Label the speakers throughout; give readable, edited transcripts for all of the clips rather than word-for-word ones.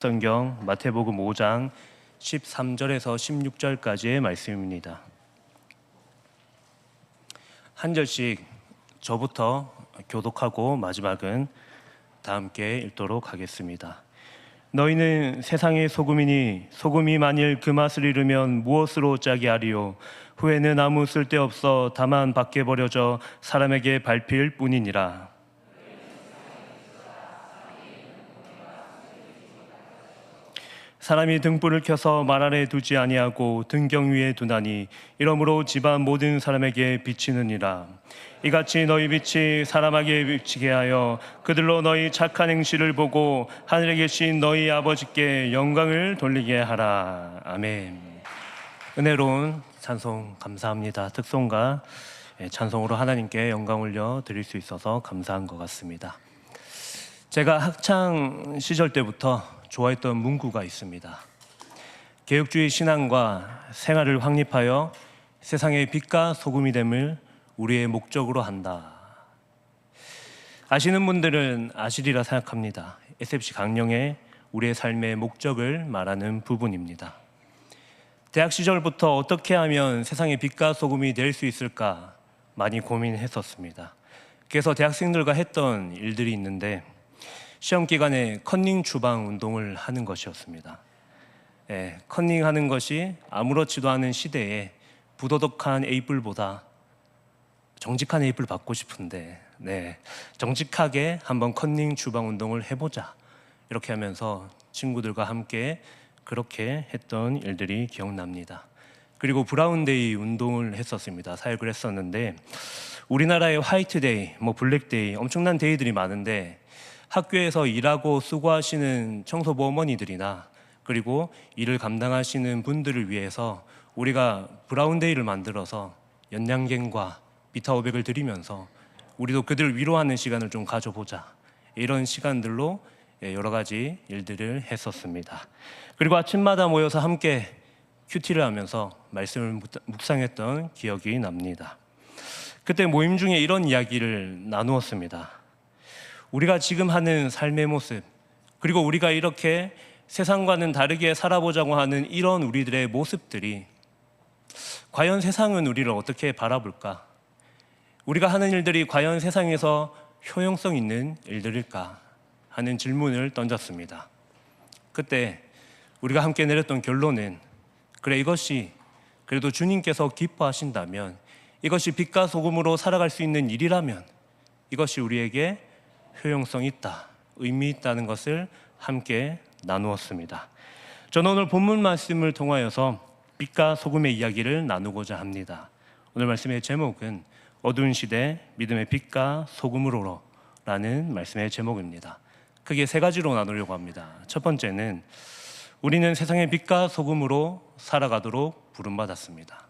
Speaker 1: 성경 마태복음 5장 13절에서 16절까지의 말씀입니다. 한 절씩 저부터 교독하고 마지막은 다 함께 읽도록 하겠습니다. 너희는 세상의 소금이니 소금이 만일 그 맛을 잃으면 무엇으로 짜게 하리요? 후에는 아무 쓸데없어 다만 밖에 버려져 사람에게 밟힐 뿐이니라. 사람이 등불을 켜서 말 아래 두지 아니하고 등경 위에 두나니 이러므로 집안 모든 사람에게 비치느니라. 이같이 너희 빛이 사람에게 비치게 하여 그들로 너희 착한 행실을 보고 하늘에 계신 너희 아버지께 영광을 돌리게 하라. 아멘. 은혜로운 찬송 감사합니다. 특송과 찬송으로 하나님께 영광 올려 드릴 수 있어서 감사한 것 같습니다. 제가 학창 시절 때부터 좋아했던 문구가 있습니다. 개혁주의 신앙과 생활을 확립하여 세상의 빛과 소금이 됨을 우리의 목적으로 한다. 아시는 분들은 아시리라 생각합니다. SFC 강령의 우리의 삶의 목적을 말하는 부분입니다. 대학 시절부터 어떻게 하면 세상의 빛과 소금이 될 수 있을까 많이 고민했었습니다. 그래서 대학생들과 했던 일들이 있는데 시험 기간에 컨닝 주방 운동을 하는 것이었습니다. 컨닝하는 것이 아무렇지도 않은 시대에 부도덕한 에이플보다 정직한 에이플 받고 싶은데 정직하게 한번 컨닝 주방 운동을 해보자 이렇게 하면서 친구들과 함께 그렇게 했던 일들이 기억납니다. 그리고 브라운데이 운동을 했었습니다. 사역을 했었는데 우리나라의 화이트데이, 블랙데이 엄청난 데이들이 많은데 학교에서 일하고 수고하시는 청소부 어머니들이나 그리고 일을 감당하시는 분들을 위해서 우리가 브라운데이를 만들어서 연량갱과 비타오백을 드리면서 우리도 그들을 위로하는 시간을 좀 가져보자 이런 시간들로 여러 가지 일들을 했었습니다. 그리고 아침마다 모여서 함께 큐티를 하면서 말씀을 묵상했던 기억이 납니다. 그때 모임 중에 이런 이야기를 나누었습니다. 우리가 지금 하는 삶의 모습, 그리고 우리가 이렇게 세상과는 다르게 살아보자고 하는 이런 우리들의 모습들이 과연 세상은 우리를 어떻게 바라볼까? 우리가 하는 일들이 과연 세상에서 효용성 있는 일들일까? 하는 질문을 던졌습니다. 그때 우리가 함께 내렸던 결론은 그래, 이것이 그래도 주님께서 기뻐하신다면, 이것이 빛과 소금으로 살아갈 수 있는 일이라면 이것이 우리에게 효용성이 있다, 의미 있다는 것을 함께 나누었습니다. 저는 오늘 본문 말씀을 통하여서 빛과 소금의 이야기를 나누고자 합니다. 오늘 말씀의 제목은 어두운 시대 믿음의 빛과 소금으로 라는 말씀의 제목입니다. 크게 세 가지로 나누려고 합니다. 첫 번째는 우리는 세상의 빛과 소금으로 살아가도록 부름받았습니다.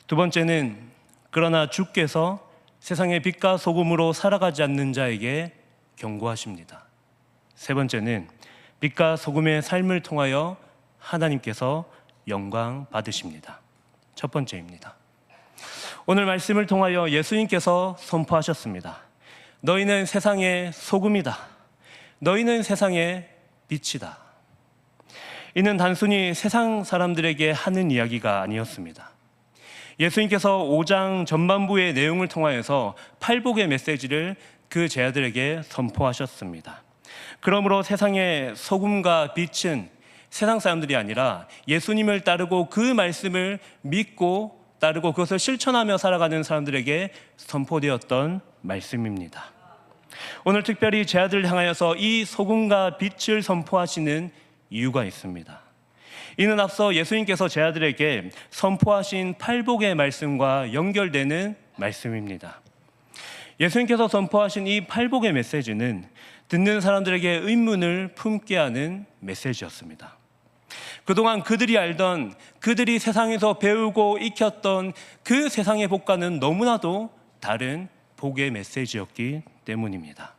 Speaker 1: 두 번째는 그러나 주께서 세상의 빛과 소금으로 살아가지 않는 자에게 경고하십니다. 세 번째는 빛과 소금의 삶을 통하여 하나님께서 영광 받으십니다. 첫 번째입니다. 오늘 말씀을 통하여 예수님께서 선포하셨습니다. 너희는 세상의 소금이다. 너희는 세상의 빛이다. 이는 단순히 세상 사람들에게 하는 이야기가 아니었습니다. 예수님께서 5장 전반부의 내용을 통하여서 팔복의 메시지를 그 제자들에게 선포하셨습니다. 그러므로 세상의 소금과 빛은 세상 사람들이 아니라 예수님을 따르고 그 말씀을 믿고 따르고 그것을 실천하며 살아가는 사람들에게 선포되었던 말씀입니다. 오늘 특별히 제자들을 향하여서 이 소금과 빛을 선포하시는 이유가 있습니다. 이는 앞서 예수님께서 제자들에게 선포하신 팔복의 말씀과 연결되는 말씀입니다. 예수님께서 선포하신 이 팔복의 메시지는 듣는 사람들에게 의문을 품게 하는 메시지였습니다. 그동안 그들이 알던, 그들이 세상에서 배우고 익혔던 그 세상의 복과는 너무나도 다른 복의 메시지였기 때문입니다.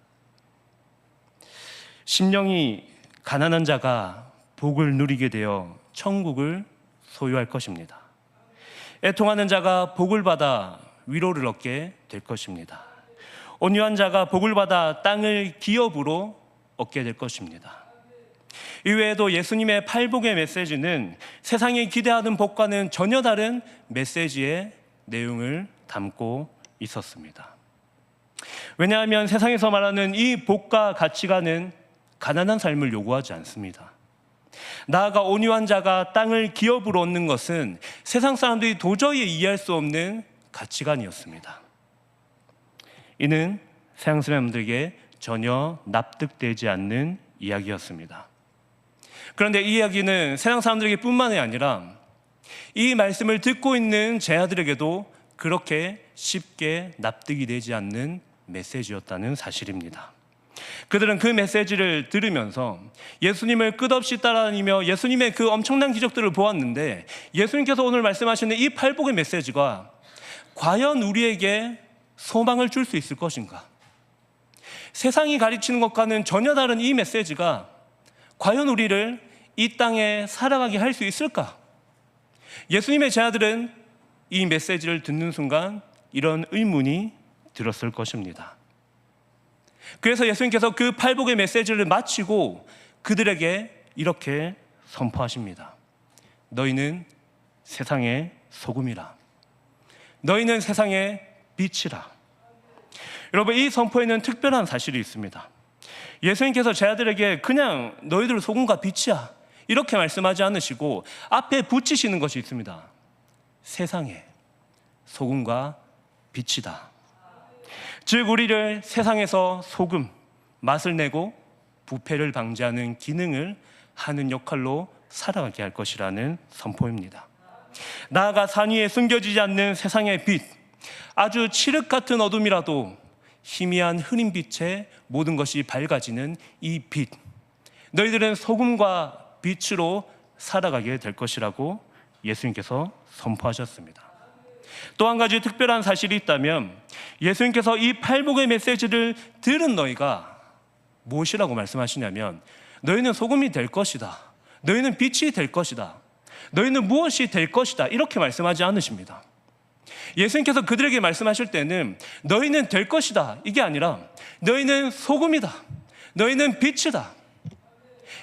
Speaker 1: 심령이 가난한 자가 복을 누리게 되어 천국을 소유할 것입니다. 애통하는 자가 복을 받아 위로를 얻게 될 것입니다. 온유한 자가 복을 받아 땅을 기업으로 얻게 될 것입니다. 이외에도 예수님의 팔복의 메시지는 세상이 기대하는 복과는 전혀 다른 메시지의 내용을 담고 있었습니다. 왜냐하면 세상에서 말하는 이 복과 가치관은 가난한 삶을 요구하지 않습니다. 나아가 온유한 자가 땅을 기업으로 얻는 것은 세상 사람들이 도저히 이해할 수 없는 가치관이었습니다. 이는 세상 사람들에게 전혀 납득되지 않는 이야기였습니다. 그런데 이 이야기는 세상 사람들에게 뿐만이 아니라 이 말씀을 듣고 있는 제 아들에게도 그렇게 쉽게 납득이 되지 않는 메시지였다는 사실입니다. 그들은 그 메시지를 들으면서 예수님을 끝없이 따라다니며 예수님의 그 엄청난 기적들을 보았는데, 예수님께서 오늘 말씀하시는 이 팔복의 메시지가 과연 우리에게 소망을 줄 수 있을 것인가? 세상이 가르치는 것과는 전혀 다른 이 메시지가 과연 우리를 이 땅에 살아가게 할 수 있을까? 예수님의 제자들은 이 메시지를 듣는 순간 이런 의문이 들었을 것입니다. 그래서 예수님께서 그 팔복의 메시지를 마치고 그들에게 이렇게 선포하십니다. 너희는 세상의 소금이라. 너희는 세상의 빛이라. 여러분, 이 선포에는 특별한 사실이 있습니다. 예수님께서 제자들에게 그냥 너희들 소금과 빛이야 이렇게 말씀하지 않으시고 앞에 붙이시는 것이 있습니다. 세상의 소금과 빛이다. 즉 우리를 세상에서 소금, 맛을 내고 부패를 방지하는 기능을 하는 역할로 살아가게 할 것이라는 선포입니다. 나아가 산 위에 숨겨지지 않는 세상의 빛, 아주 칠흑 같은 어둠이라도 희미한 흐린 빛에 모든 것이 밝아지는 이 빛, 너희들은 소금과 빛으로 살아가게 될 것이라고 예수님께서 선포하셨습니다. 또 한 가지 특별한 사실이 있다면 예수님께서 이 팔복의 메시지를 들은 너희가 무엇이라고 말씀하시냐면 너희는 소금이 될 것이다, 너희는 빛이 될 것이다, 너희는 무엇이 될 것이다 이렇게 말씀하지 않으십니다. 예수님께서 그들에게 말씀하실 때는 너희는 될 것이다 이게 아니라 너희는 소금이다, 너희는 빛이다.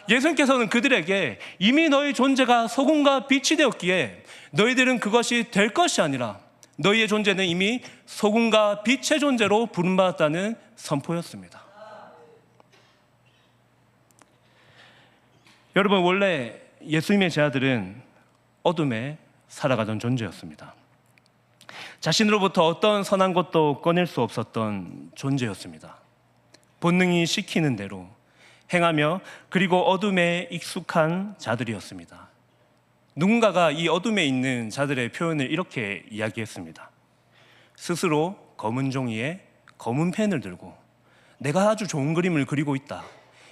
Speaker 1: 예수님께서는 그들에게 이미 너희 존재가 소금과 빛이 되었기에 너희들은 그것이 될 것이 아니라 너희의 존재는 이미 소금과 빛의 존재로 부름받았다는 선포였습니다. 여러분, 원래 예수님의 제자들은 어둠에 살아가던 존재였습니다. 자신으로부터 어떤 선한 것도 꺼낼 수 없었던 존재였습니다. 본능이 시키는 대로 행하며 그리고 어둠에 익숙한 자들이었습니다. 누군가가 이 어둠에 있는 자들의 표현을 이렇게 이야기했습니다. 스스로 검은 종이에 검은 펜을 들고 내가 아주 좋은 그림을 그리고 있다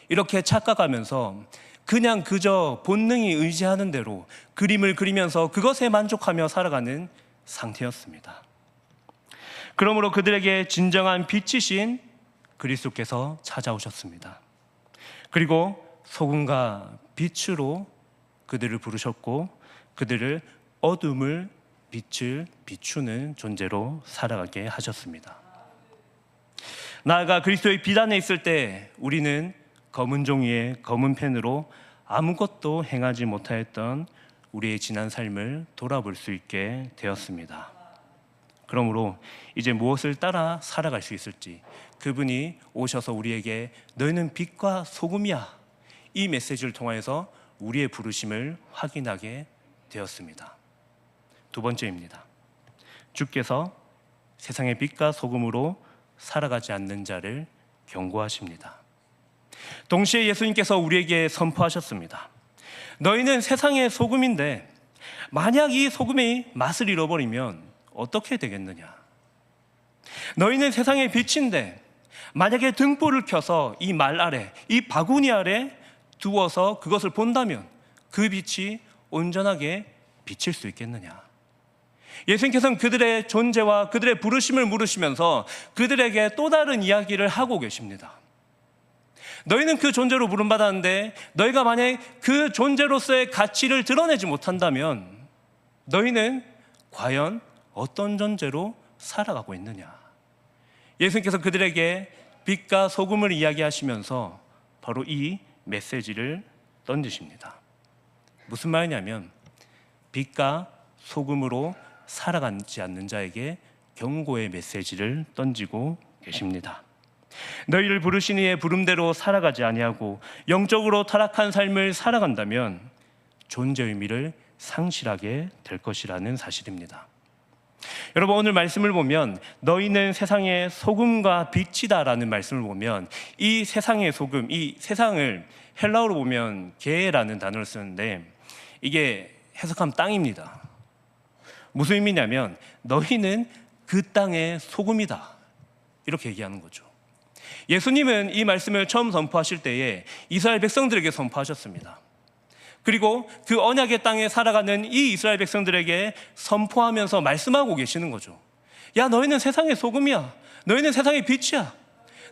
Speaker 1: 이렇게 착각하면서 그냥 그저 본능이 의지하는 대로 그림을 그리면서 그것에 만족하며 살아가는 상태였습니다. 그러므로 그들에게 진정한 빛이신 그리스도께서 찾아오셨습니다. 그리고 소금과 빛으로 그들을 부르셨고 그들을 어둠을 빛을 비추는 존재로 살아가게 하셨습니다. 나아가 그리스도의 빛 안에 있을 때 우리는 검은 종이에 검은 펜으로 아무것도 행하지 못하였던 우리의 지난 삶을 돌아볼 수 있게 되었습니다. 그러므로 이제 무엇을 따라 살아갈 수 있을지 그분이 오셔서 우리에게 너희는 빛과 소금이야 이 메시지를 통하여서 우리의 부르심을 확인하게 되었습니다. 두 번째입니다. 주께서 세상의 빛과 소금으로 살아가지 않는 자를 경고하십니다. 동시에 예수님께서 우리에게 선포하셨습니다. 너희는 세상의 소금인데 만약 이 소금이 맛을 잃어버리면 어떻게 되겠느냐? 너희는 세상의 빛인데 만약에 등불을 켜서 이 말 아래, 이 바구니 아래 두어서 그것을 본다면 그 빛이 온전하게 비칠 수 있겠느냐? 예수님께서는 그들의 존재와 그들의 부르심을 물으시면서 그들에게 또 다른 이야기를 하고 계십니다. 너희는 그 존재로 부름받았는데 너희가 만약 그 존재로서의 가치를 드러내지 못한다면 너희는 과연 어떤 존재로 살아가고 있느냐? 예수님께서 그들에게 빛과 소금을 이야기하시면서 바로 이 메시지를 던지십니다. 무슨 말이냐면 빛과 소금으로 살아가지 않는 자에게 경고의 메시지를 던지고 계십니다. 너희를 부르신 이의 부름대로 살아가지 아니하고 영적으로 타락한 삶을 살아간다면 존재 의미를 상실하게 될 것이라는 사실입니다. 여러분, 오늘 말씀을 보면 너희는 세상의 소금과 빛이다라는 말씀을 보면 이 세상의 소금, 이 세상을 헬라어로 보면 게라는 단어를 쓰는데 이게 해석하면 땅입니다. 무슨 의미냐면 너희는 그 땅의 소금이다, 이렇게 얘기하는 거죠. 예수님은 이 말씀을 처음 선포하실 때에 이스라엘 백성들에게 선포하셨습니다. 그리고 그 언약의 땅에 살아가는 이 이스라엘 백성들에게 선포하면서 말씀하고 계시는 거죠. 야, 너희는 세상의 소금이야. 너희는 세상의 빛이야.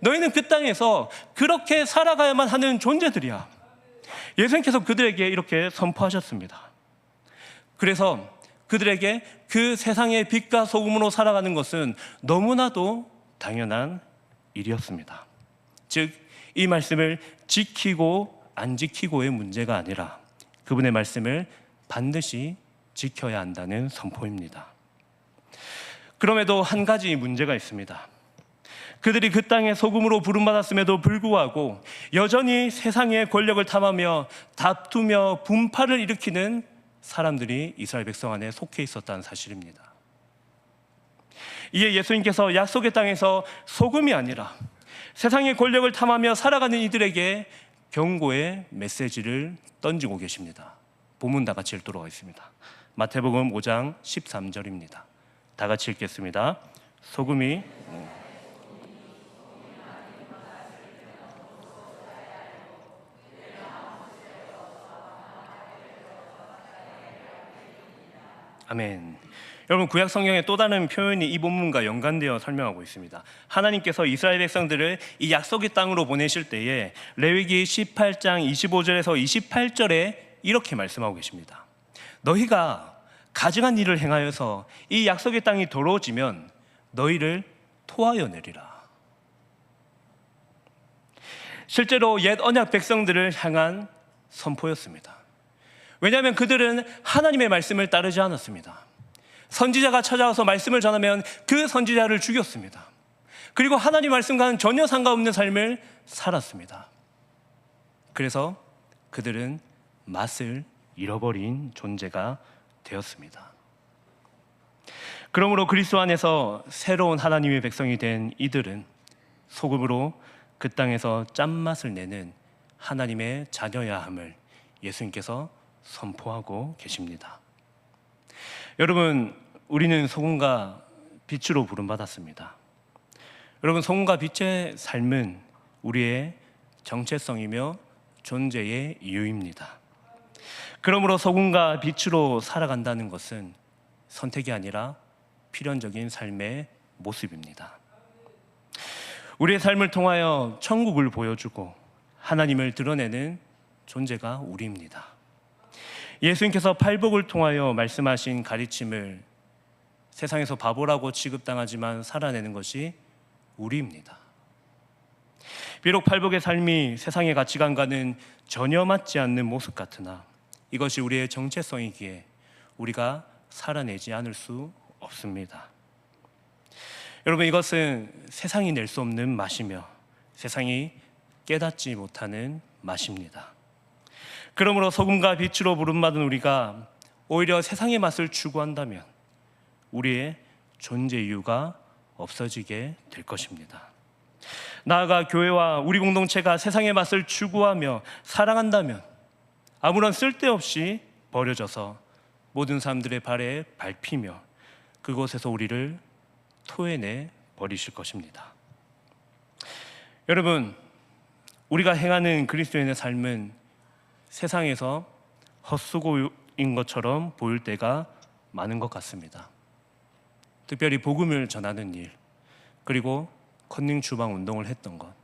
Speaker 1: 너희는 그 땅에서 그렇게 살아가야만 하는 존재들이야. 예수님께서 그들에게 이렇게 선포하셨습니다. 그래서 그들에게 그 세상의 빛과 소금으로 살아가는 것은 너무나도 당연한 일이었습니다. 즉, 이 말씀을 지키고 안 지키고의 문제가 아니라 그분의 말씀을 반드시 지켜야 한다는 선포입니다. 그럼에도 한 가지 문제가 있습니다. 그들이 그 땅의 소금으로 부름받았음에도 불구하고 여전히 세상의 권력을 탐하며 다투며 분파를 일으키는 사람들이 이스라엘 백성 안에 속해 있었다는 사실입니다. 이에 예수님께서 약속의 땅에서 소금이 아니라 세상의 권력을 탐하며 살아가는 이들에게 경고의 메시지를 던지고 계십니다. 본문 다 같이 읽도록 하겠습니다. 마태복음 5장 13절입니다. 다 같이 읽겠습니다. 소금이 아멘. 여러분, 구약 성경의 또 다른 표현이 이 본문과 연관되어 설명하고 있습니다. 하나님께서 이스라엘 백성들을 이 약속의 땅으로 보내실 때에 레위기 18장 25절에서 28절에 이렇게 말씀하고 계십니다. 너희가 가증한 일을 행하여서 이 약속의 땅이 더러워지면 너희를 토하여 내리라. 실제로 옛 언약 백성들을 향한 선포였습니다. 왜냐하면 그들은 하나님의 말씀을 따르지 않았습니다. 선지자가 찾아와서 말씀을 전하면 그 선지자를 죽였습니다. 그리고 하나님 말씀과는 전혀 상관없는 삶을 살았습니다. 그래서 그들은 맛을 잃어버린 존재가 되었습니다. 그러므로 그리스도 안에서 새로운 하나님의 백성이 된 이들은 소금으로 그 땅에서 짠맛을 내는 하나님의 자녀야 함을 예수님께서 선포하고 계십니다. 여러분, 우리는 소금과 빛으로 부름받았습니다. 여러분, 소금과 빛의 삶은 우리의 정체성이며 존재의 이유입니다. 그러므로 소금과 빛으로 살아간다는 것은 선택이 아니라 필연적인 삶의 모습입니다. 우리의 삶을 통하여 천국을 보여주고 하나님을 드러내는 존재가 우리입니다. 예수님께서 팔복을 통하여 말씀하신 가르침을 세상에서 바보라고 취급당하지만 살아내는 것이 우리입니다. 비록 팔복의 삶이 세상의 가치관과는 전혀 맞지 않는 모습 같으나 이것이 우리의 정체성이기에 우리가 살아내지 않을 수 없습니다. 여러분, 이것은 세상이 낼 수 없는 맛이며 세상이 깨닫지 못하는 맛입니다. 그러므로 소금과 빛으로 부름받은 우리가 오히려 세상의 맛을 추구한다면 우리의 존재 이유가 없어지게 될 것입니다. 나아가 교회와 우리 공동체가 세상의 맛을 추구하며 사랑한다면 아무런 쓸데없이 버려져서 모든 사람들의 발에 밟히며 그곳에서 우리를 토해내 버리실 것입니다. 여러분, 우리가 행하는 그리스도인의 삶은 세상에서 헛수고인 것처럼 보일 때가 많은 것 같습니다. 특별히 복음을 전하는 일, 그리고 컨닝 주방 운동을 했던 것,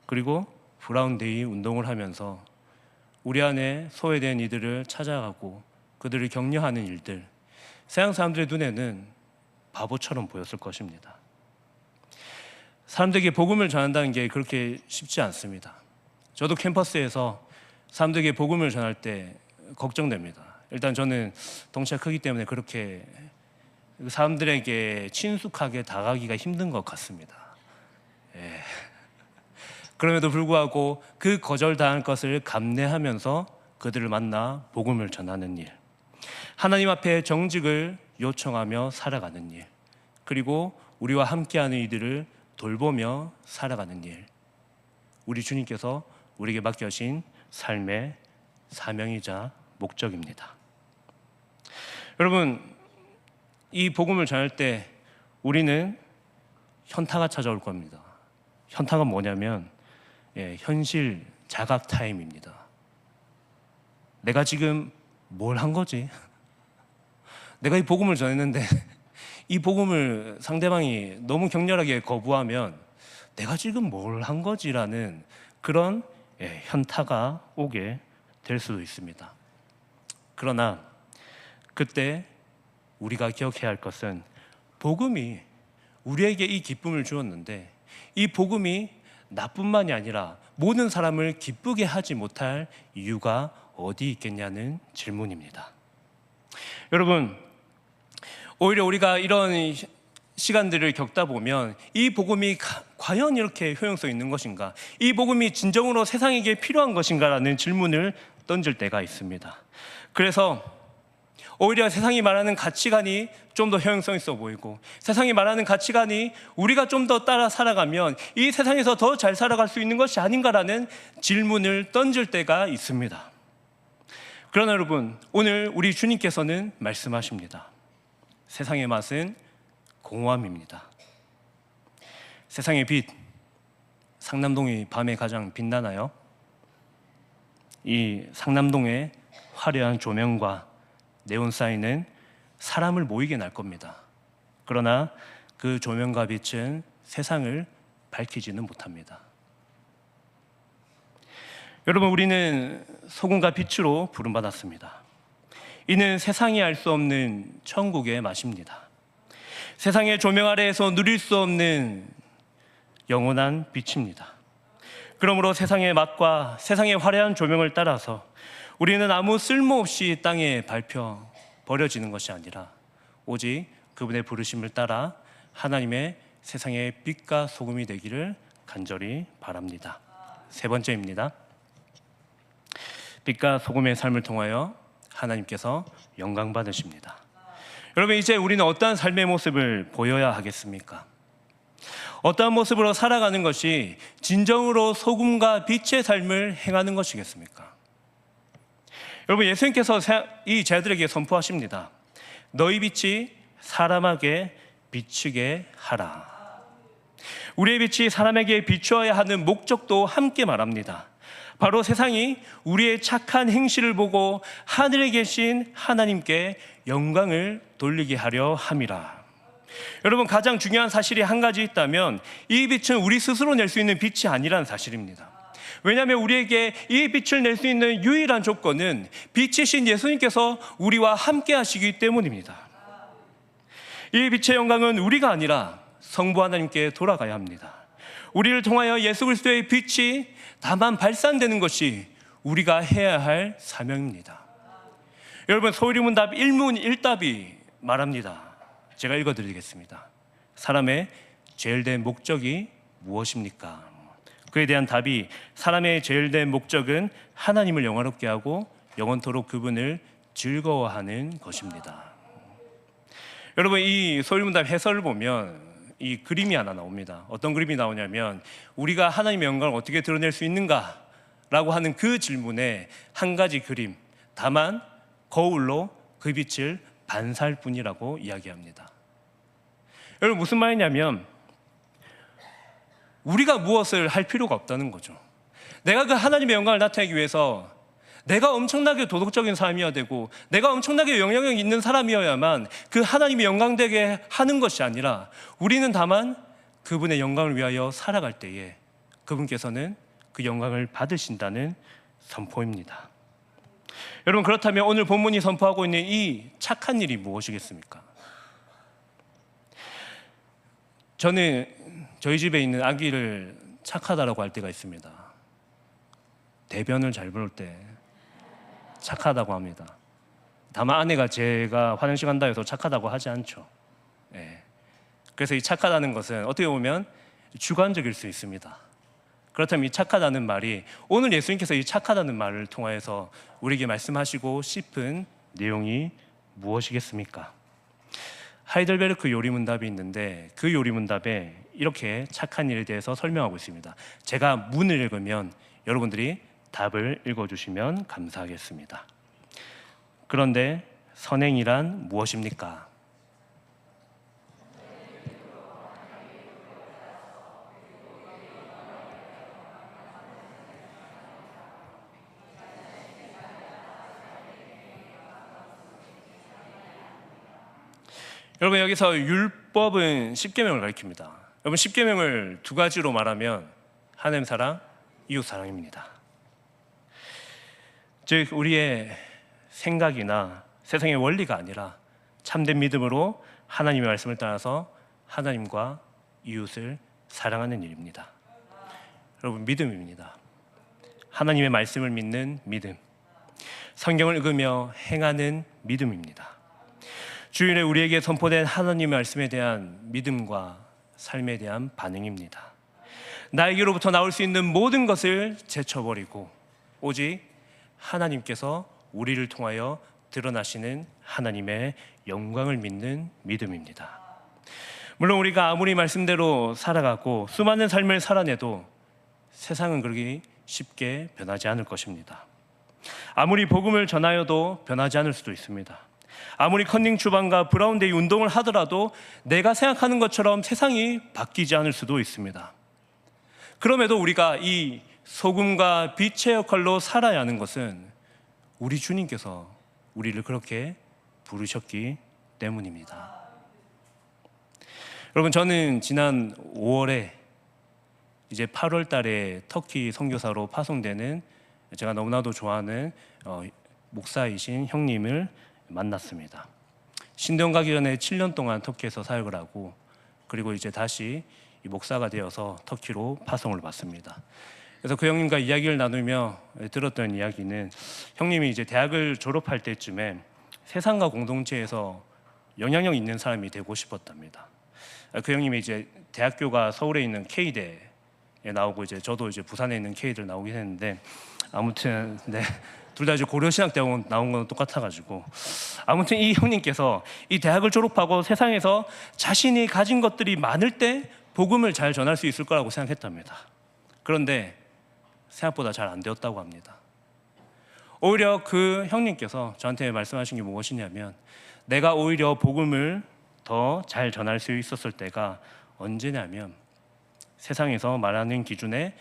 Speaker 1: 그리고 브라운데이 운동을 하면서 우리 안에 소외된 이들을 찾아가고 그들을 격려하는 일들, 세상 사람들의 눈에는 바보처럼 보였을 것입니다. 사람들에게 복음을 전한다는 게 그렇게 쉽지 않습니다. 저도 캠퍼스에서 사람들에게 복음을 전할 때 걱정됩니다. 일단 저는 덩치가 크기 때문에 그렇게 사람들에게 친숙하게 다가가기가 힘든 것 같습니다. 예. 그럼에도 불구하고 그 거절당할 것을 감내하면서 그들을 만나 복음을 전하는 일, 하나님 앞에 정직을 요청하며 살아가는 일, 그리고 우리와 함께하는 이들을 돌보며 살아가는 일, 우리 주님께서 우리에게 맡겨진 삶의 사명이자 목적입니다. 여러분, 이 복음을 전할 때 우리는 현타가 찾아올 겁니다. 현타가 뭐냐면 현실 자각 타임입니다. 내가 지금 뭘 한 거지? 내가 이 복음을 전했는데 이 복음을 상대방이 너무 격렬하게 거부하면 내가 지금 뭘 한 거지라는 그런 현타가 오게 될 수도 있습니다. 그러나 그때 우리가 기억해야 할 것은 복음이 우리에게 이 기쁨을 주었는데 이 복음이 나뿐만이 아니라 모든 사람을 기쁘게 하지 못할 이유가 어디 있겠냐는 질문입니다. 여러분, 오히려 우리가 이런 시간들을 겪다 보면 이 복음이 과연 이렇게 효용성 있는 것인가? 이 복음이 진정으로 세상에게 필요한 것인가라는 질문을 던질 때가 있습니다. 그래서 오히려 세상이 말하는 가치관이 좀 더 효용성 있어 보이고 세상이 말하는 가치관이 우리가 좀 더 따라 살아가면 이 세상에서 더 잘 살아갈 수 있는 것이 아닌가라는 질문을 던질 때가 있습니다. 그러나 여러분, 오늘 우리 주님께서는 말씀하십니다. 세상의 맛은 공허함입니다. 세상의 빛, 상남동이 밤에 가장 빛나나요? 이 상남동의 화려한 조명과 네온사인은 사람을 모이게 날 겁니다. 그러나 그 조명과 빛은 세상을 밝히지는 못합니다. 여러분, 우리는 소금과 빛으로 부름받았습니다. 이는 세상이 알 수 없는 천국의 맛입니다. 세상의 조명 아래에서 누릴 수 없는 영원한 빛입니다. 그러므로 세상의 맛과 세상의 화려한 조명을 따라서 우리는 아무 쓸모없이 땅에 밟혀 버려지는 것이 아니라 오직 그분의 부르심을 따라 하나님의 세상의 빛과 소금이 되기를 간절히 바랍니다. 세 번째입니다. 빛과 소금의 삶을 통하여 하나님께서 영광 받으십니다. 여러분, 이제 우리는 어떠한 삶의 모습을 보여야 하겠습니까? 어떠한 모습으로 살아가는 것이 진정으로 소금과 빛의 삶을 행하는 것이겠습니까? 여러분, 예수님께서 이 제자들에게 선포하십니다. 너희 빛이 사람에게 비추게 하라. 우리의 빛이 사람에게 비추어야 하는 목적도 함께 말합니다. 바로 세상이 우리의 착한 행실을 보고 하늘에 계신 하나님께 영광을 돌리게 하려 함이라. 여러분, 가장 중요한 사실이 한 가지 있다면 이 빛은 우리 스스로 낼 수 있는 빛이 아니라는 사실입니다. 왜냐하면 우리에게 이 빛을 낼 수 있는 유일한 조건은 빛이신 예수님께서 우리와 함께 하시기 때문입니다. 이 빛의 영광은 우리가 아니라 성부 하나님께 돌아가야 합니다. 우리를 통하여 예수 그리스도의 빛이 다만 발산되는 것이 우리가 해야 할 사명입니다. 여러분, 소리문답 1문 1답이 말합니다. 제가 읽어드리겠습니다. 사람의 제일된 목적이 무엇입니까? 그에 대한 답이 사람의 제일된 목적은 하나님을 영화롭게 하고 영원토록 그분을 즐거워하는 것입니다. 여러분, 이 소리문답 해설을 보면 이 그림이 하나 나옵니다. 어떤 그림이 나오냐면 우리가 하나님의 영광을 어떻게 드러낼 수 있는가라고 하는 그 질문에 한 가지 그림, 다만 거울로 그 빛을 반사할 뿐이라고 이야기합니다. 여러분, 무슨 말이냐면 우리가 무엇을 할 필요가 없다는 거죠. 내가 그 하나님의 영광을 나타내기 위해서 내가 엄청나게 도덕적인 사람이어야 되고 내가 엄청나게 영향력 있는 사람이어야만 그 하나님의 영광되게 하는 것이 아니라 우리는 다만 그분의 영광을 위하여 살아갈 때에 그분께서는 그 영광을 받으신다는 선포입니다. 여러분, 그렇다면 오늘 본문이 선포하고 있는 이 착한 일이 무엇이겠습니까? 저는 저희 집에 있는 아기를 착하다라고 할 때가 있습니다. 대변을 잘 볼 때 착하다고 합니다. 다만 아내가 제가 화장실 간다 해서 착하다고 하지 않죠. 예. 그래서 이 착하다는 것은 어떻게 보면 주관적일 수 있습니다. 그렇다면 이 착하다는 말이 오늘 예수님께서 이 착하다는 말을 통하여서 우리에게 말씀하시고 싶은 내용이 무엇이겠습니까? 하이델베르크 요리문답이 있는데 그 요리문답에 이렇게 착한 일에 대해서 설명하고 있습니다. 제가 문을 읽으면 여러분들이 답을 읽어주시면 감사하겠습니다. 그런데 선행이란 무엇입니까? 여러분, 여기서 율법은 십계명을 가리킵니다. 여러분, 십계명을 두 가지로 말하면 하나님 사랑, 이웃 사랑입니다. 즉 우리의 생각이나 세상의 원리가 아니라 참된 믿음으로 하나님의 말씀을 따라서 하나님과 이웃을 사랑하는 일입니다. 여러분, 믿음입니다. 하나님의 말씀을 믿는 믿음, 성경을 읽으며 행하는 믿음입니다. 주일에 우리에게 선포된 하나님의 말씀에 대한 믿음과 삶에 대한 반응입니다. 나에게로부터 나올 수 있는 모든 것을 제쳐버리고 오직 하나님께서 우리를 통하여 드러나시는 하나님의 영광을 믿는 믿음입니다. 물론 우리가 아무리 말씀대로 살아가고 수많은 삶을 살아내도 세상은 그렇게 쉽게 변하지 않을 것입니다. 아무리 복음을 전하여도 변하지 않을 수도 있습니다. 아무리 컨닝 주방과 브라운데이 운동을 하더라도 내가 생각하는 것처럼 세상이 바뀌지 않을 수도 있습니다. 그럼에도 우리가 이 소금과 빛의 역할로 살아야 하는 것은 우리 주님께서 우리를 그렇게 부르셨기 때문입니다. 여러분, 저는 지난 5월에 이제 8월 달에 터키 선교사로 파송되는 제가 너무나도 좋아하는 목사이신 형님을 만났습니다. 신대원 가기 전에 7년 동안 터키에서 사역을 하고 그리고 이제 다시 목사가 되어서 터키로 파송을 받습니다. 그래서 그 형님과 이야기를 나누며 들었던 이야기는 형님이 이제 대학을 졸업할 때쯤에 세상과 공동체에서 영향력 있는 사람이 되고 싶었답니다. 그 형님이 이제 대학교가 서울에 있는 K대에 나오고 이제 저도 이제 부산에 있는 K대를 나오긴 했는데 아무튼 네. 둘 다 이제 고려신학대학원 나온 건 똑같아가지고 아무튼 이 형님께서 이 대학을 졸업하고 세상에서 자신이 가진 것들이 많을 때 복음을 잘 전할 수 있을 거라고 생각했답니다. 그런데 생각보다 잘 안 되었다고 합니다. 오히려 그 형님께서 저한테 말씀하신 게 무엇이냐면 내가 오히려 복음을 더 잘 전할 수 있었을 때가 언제냐면 세상에서 말하는 기준에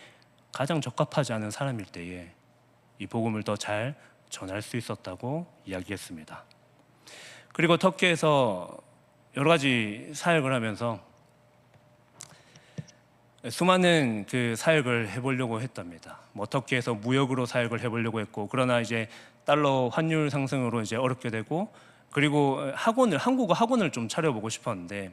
Speaker 1: 가장 적합하지 않은 사람일 때에 이 복음을 더 잘 전할 수 있었다고 이야기했습니다. 그리고 터키에서 여러 가지 사역을 하면서 수많은 그 사역을 해보려고 했답니다. 뭐 터키에서 무역으로 사역을 해보려고 했고 그러나 이제 달러 환율 상승으로 이제 어렵게 되고 그리고 한국어 학원을 좀 차려보고 싶었는데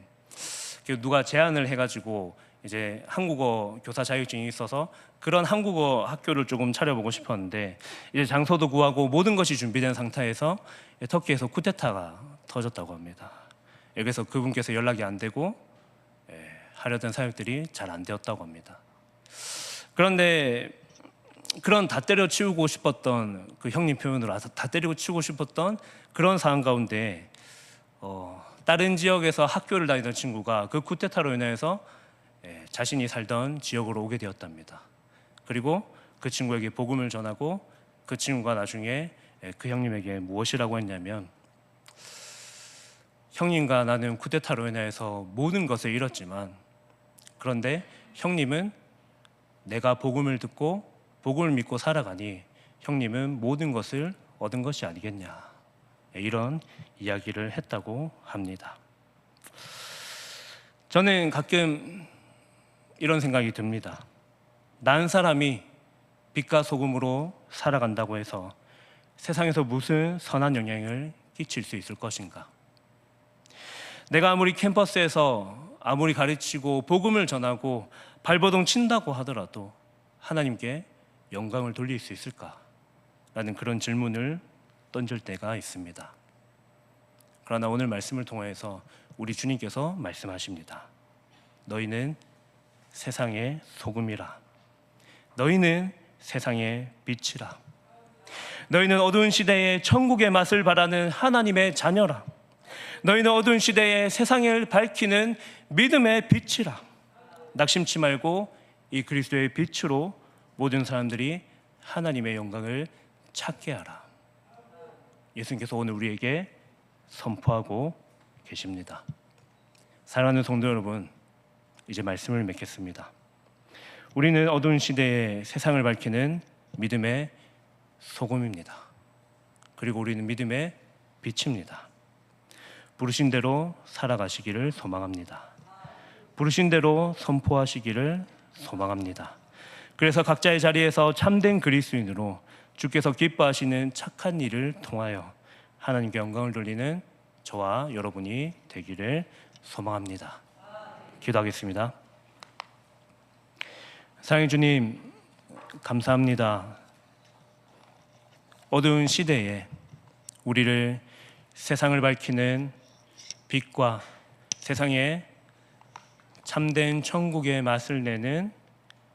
Speaker 1: 누가 제안을 해가지고 이제 한국어 교사 자격증이 있어서 그런 한국어 학교를 조금 차려보고 싶었는데 이제 장소도 구하고 모든 것이 준비된 상태에서 터키에서 쿠데타가 터졌다고 합니다. 여기서 그분께서 연락이 안 되고 하려던 사역들이 잘 안 되었다고 합니다. 그런데 그런 다 때려치우고 싶었던 그 형님 표현으로 다 때리고 치우고 싶었던 그런 상황 가운데 다른 지역에서 학교를 다니던 친구가 그 쿠데타로 인해서 자신이 살던 지역으로 오게 되었답니다. 그리고 그 친구에게 복음을 전하고 그 친구가 나중에 그 형님에게 무엇이라고 했냐면 형님과 나는 쿠데타로 인해서 모든 것을 잃었지만 그런데 형님은 내가 복음을 듣고 복음을 믿고 살아가니 형님은 모든 것을 얻은 것이 아니겠냐 이런 이야기를 했다고 합니다. 저는 가끔 이런 생각이 듭니다. 난 사람이 빛과 소금으로 살아간다고 해서 세상에서 무슨 선한 영향을 끼칠 수 있을 것인가? 내가 아무리 캠퍼스에서 아무리 가르치고 복음을 전하고 발버둥 친다고 하더라도 하나님께 영광을 돌릴 수 있을까? 라는 그런 질문을 던질 때가 있습니다. 그러나 오늘 말씀을 통해서 우리 주님께서 말씀하십니다. 너희는 세상의 소금이라. 너희는 세상의 빛이라. 너희는 어두운 시대에 천국의 맛을 바라는 하나님의 자녀라. 너희는 어두운 시대에 세상을 밝히는 믿음의 빛이라. 낙심치 말고 이 그리스도의 빛으로 모든 사람들이 하나님의 영광을 찾게 하라. 예수님께서 오늘 우리에게 선포하고 계십니다. 사랑하는 성도 여러분, 이제 말씀을 맺겠습니다. 우리는 어두운 시대에 세상을 밝히는 믿음의 소금입니다. 그리고 우리는 믿음의 빛입니다. 부르신 대로 살아가시기를 소망합니다. 부르신 대로 선포하시기를 소망합니다. 그래서 각자의 자리에서 참된 그리스도인으로 주께서 기뻐하시는 착한 일을 통하여 하나님께 영광을 돌리는 저와 여러분이 되기를 소망합니다. 기도하겠습니다. 사랑의 주님, 감사합니다. 어두운 시대에 우리를 세상을 밝히는 빛과 세상에 참된 천국의 맛을 내는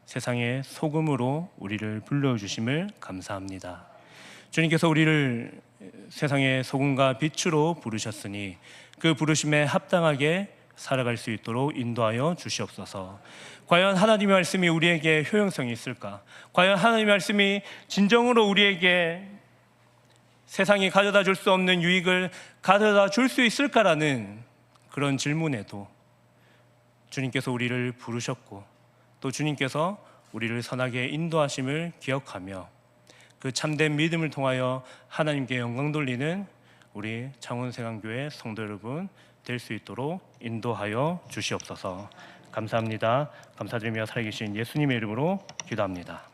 Speaker 1: 세상의 소금으로 우리를 불러주심을 감사합니다. 주님께서 우리를 세상의 소금과 빛으로 부르셨으니 그 부르심에 합당하게 살아갈 수 있도록 인도하여 주시옵소서. 과연 하나님의 말씀이 우리에게 효용성이 있을까? 과연 하나님의 말씀이 진정으로 우리에게 세상이 가져다 줄 수 없는 유익을 가져다 줄 수 있을까라는 그런 질문에도 주님께서 우리를 부르셨고 또 주님께서 우리를 선하게 인도하심을 기억하며 그 참된 믿음을 통하여 하나님께 영광 돌리는 우리 창원세강교회 성도 여러분 될 수 있도록 인도하여 주시옵소서. 감사합니다. 감사드리며 살아계신 예수님의 이름으로 기도합니다.